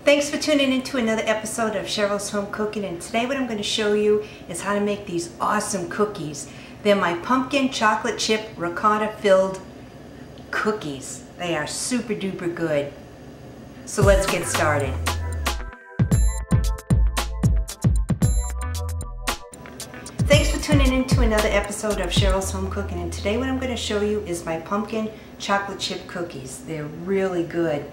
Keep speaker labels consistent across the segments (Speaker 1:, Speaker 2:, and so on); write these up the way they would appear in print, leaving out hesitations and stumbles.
Speaker 1: Thanks for tuning in to another episode of Cheryl's Home Cooking, and today what I'm going to show you is how to make these awesome cookies. They're my pumpkin chocolate chip ricotta filled cookies. They are super duper good. So let's get started. Thanks for tuning in to another episode of Cheryl's Home Cooking, and today what I'm going to show you is my pumpkin chocolate chip cookies. They're really good.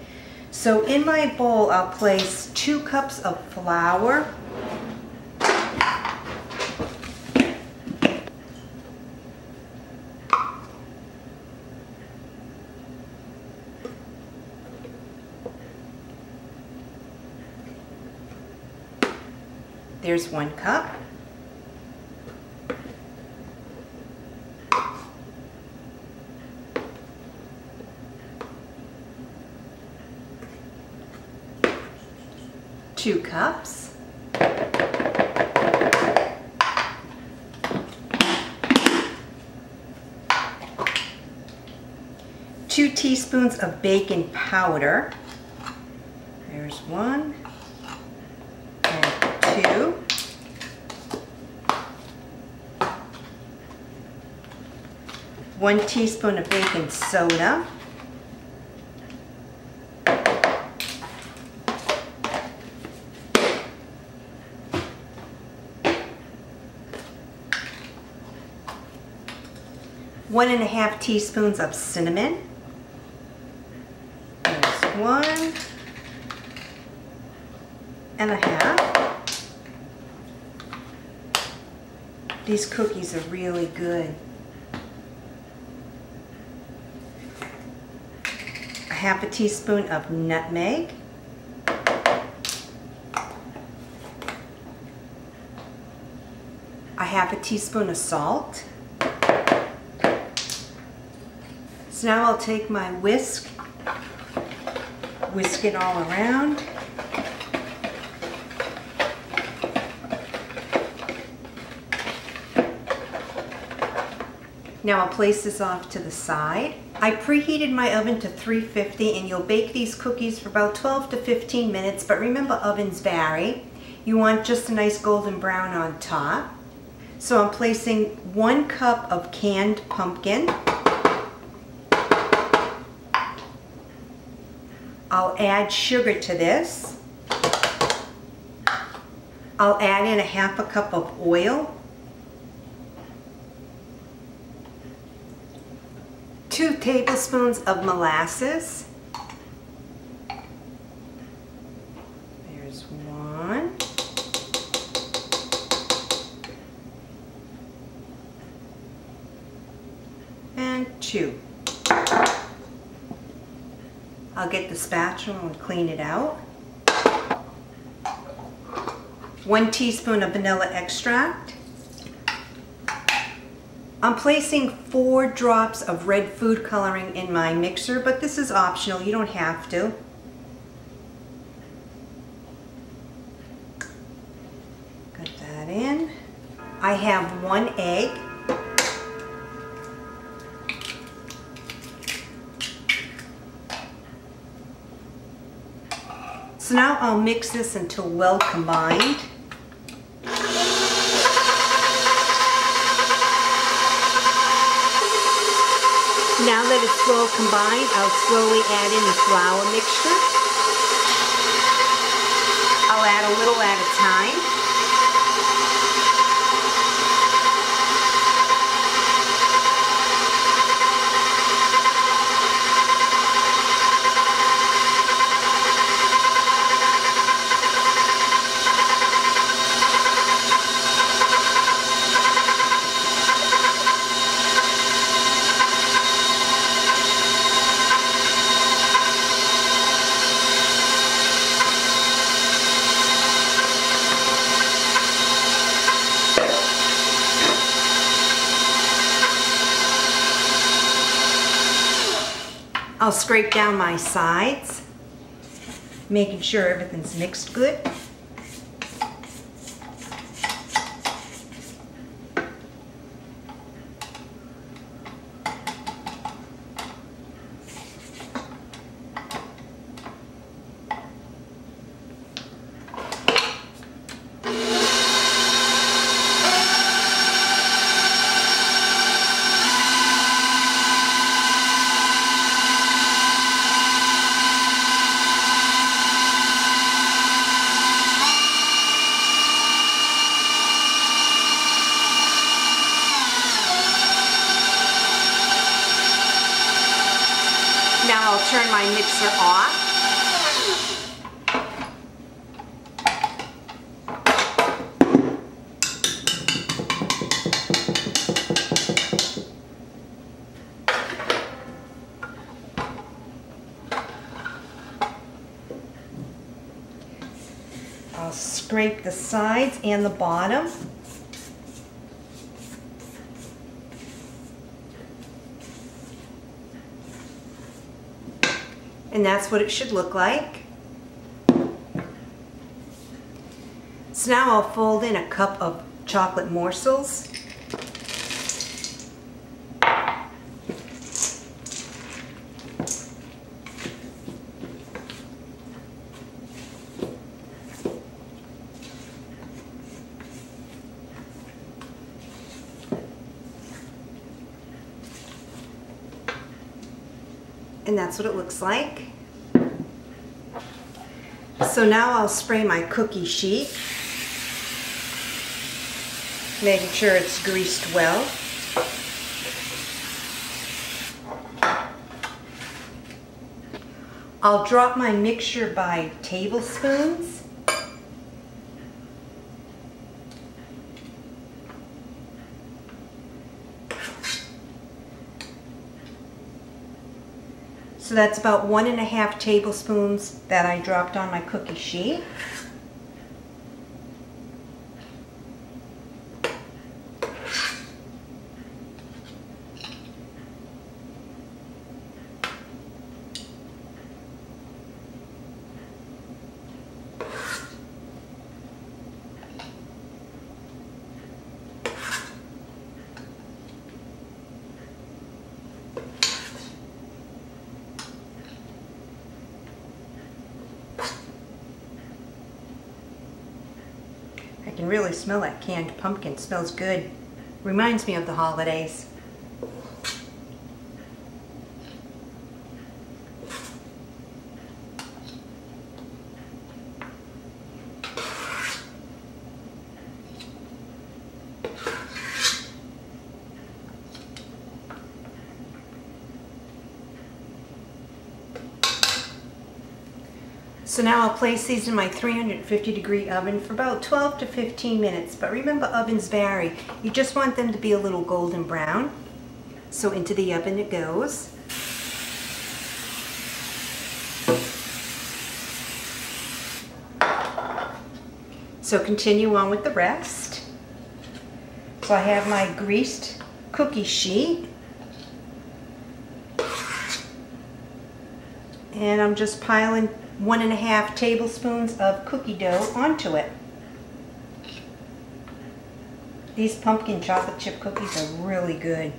Speaker 1: So in my bowl I'll place 2 cups of flour, there's 1 cup. Two cups. 2 teaspoons of baking powder. There's 1 and 2. 1 teaspoon of baking soda. 1 1/2 teaspoons of cinnamon. There's 1 1/2. These cookies are really good. 1/2 teaspoon of nutmeg. 1/2 teaspoon of salt. So now I'll take my whisk it all around. Now I'll place this off to the side. I preheated my oven to 350, and you'll bake these cookies for about 12 to 15 minutes, but remember, ovens vary. You want just a nice golden brown on top. So I'm placing 1 cup of canned pumpkin. I'll add sugar to this. I'll add in 1/2 cup of oil. 2 tablespoons of molasses. There's 1. And 2. I'll get the spatula and clean it out. 1 teaspoon of vanilla extract. I'm placing 4 drops of red food coloring in my mixer, but this is optional, you don't have to. Got that in. I have 1 egg. So now I'll mix this until well combined. Now that it's well combined, I'll slowly add in the flour mixture. I'll add a little at a time. I'll scrape down my sides, making sure everything's mixed good. my mixer off. I'll scrape the sides and the bottom. And that's what it should look like. So now I'll fold in a cup of chocolate morsels. And that's what it looks like. So now I'll spray my cookie sheet, making sure it's greased well. I'll drop my mixture by tablespoons. So that's about 1½ tablespoons that I dropped on my cookie sheet. I can really smell that canned pumpkin. It smells good. Reminds me of the holidays. So now I'll place these in my 350-degree oven for about 12 to 15 minutes. But remember, ovens vary. You just want them to be a little golden brown. So into the oven it goes. So continue on with the rest. So I have my greased cookie sheet. And I'm just piling 1½ tablespoons of cookie dough onto it. These pumpkin chocolate chip cookies are really good.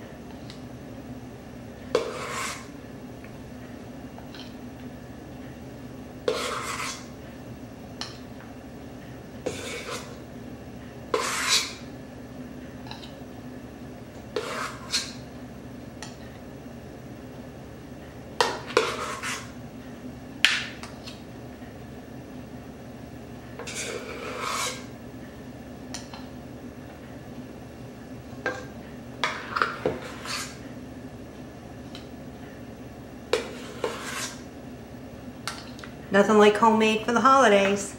Speaker 1: Nothing like homemade for the holidays.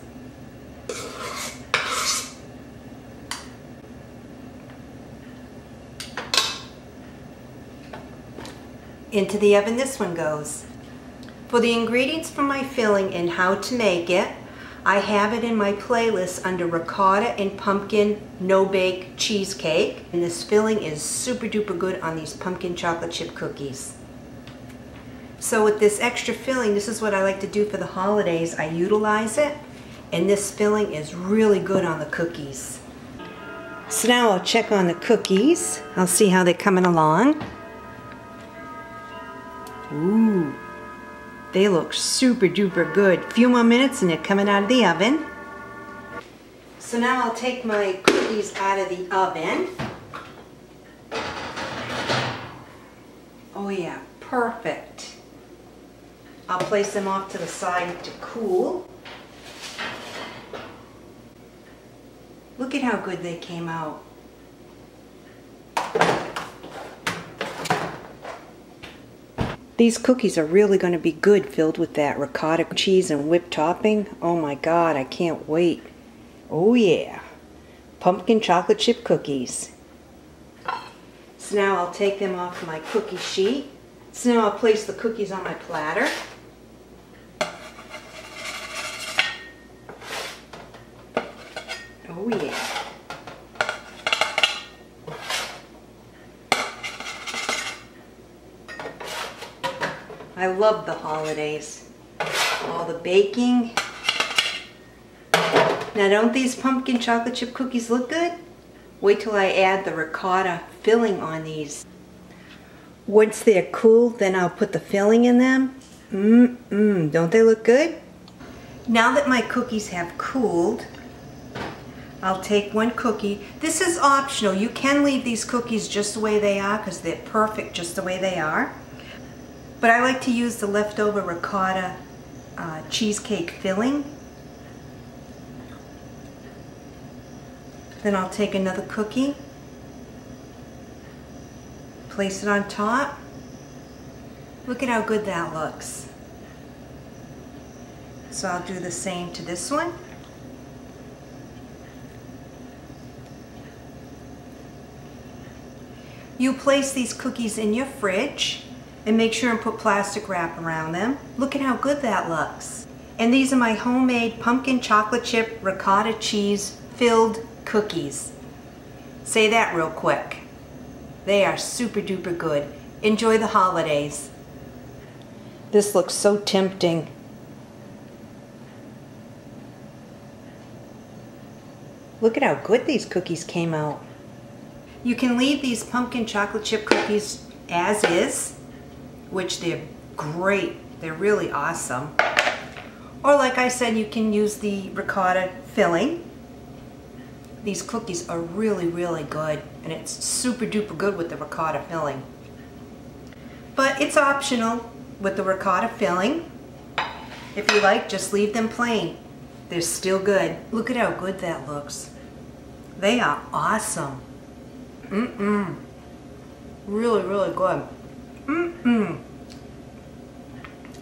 Speaker 1: Into the oven this one goes. For the ingredients for my filling and how to make it, I have it in my playlist under ricotta and pumpkin no-bake cheesecake. And this filling is super duper good on these pumpkin chocolate chip cookies. So with this extra filling, this is what I like to do for the holidays. I utilize it, and this filling is really good on the cookies. So now I'll check on the cookies. I'll see how they're coming along. Ooh, they look super duper good. A few more minutes and they're coming out of the oven. So now I'll take my cookies out of the oven. Oh yeah, perfect. I'll place them off to the side to cool. Look at how good they came out. These cookies are really going to be good filled with that ricotta cheese and whipped topping. Oh my God, I can't wait. Oh yeah, pumpkin chocolate chip cookies. So now I'll take them off my cookie sheet. So now I'll place the cookies on my platter. Oh yeah. I love the holidays. All the baking. Now don't these pumpkin chocolate chip cookies look good? Wait till I add the ricotta filling on these. Once they're cool, then I'll put the filling in them. Don't they look good? Now that my cookies have cooled, I'll take one cookie. This is optional. You can leave these cookies just the way they are because they're perfect just the way they are. But I like to use the leftover ricotta cheesecake filling. Then I'll take another cookie, place it on top. Look at how good that looks. So I'll do the same to this one. You place these cookies in your fridge and make sure and put plastic wrap around them. Look at how good that looks. And these are my homemade pumpkin chocolate chip ricotta cheese filled cookies. Say that real quick. They are super duper good. Enjoy the holidays. This looks so tempting. Look at how good these cookies came out. You can leave these pumpkin chocolate chip cookies as is, which they're great. They're really awesome. Or like I said, you can use the ricotta filling. These cookies are really, really good, and it's super duper good with the ricotta filling. But it's optional with the ricotta filling. If you like, just leave them plain. They're still good. Look at how good that looks. They are awesome. Really, really good.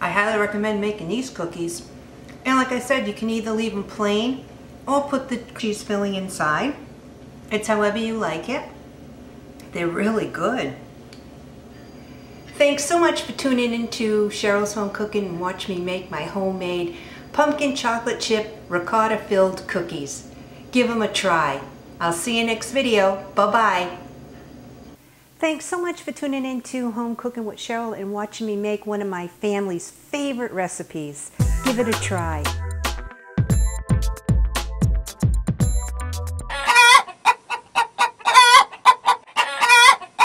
Speaker 1: I highly recommend making these cookies. And like I said, you can either leave them plain or put the cheese filling inside. It's however you like it. They're really good. Thanks so much for tuning into Cheryl's Home Cooking and watch me make my homemade pumpkin chocolate chip ricotta filled cookies. Give them a try. I'll see you next video. Bye-bye. Thanks so much for tuning into Home Cooking with Cheryl and watching me make one of my family's favorite recipes. Give it a try.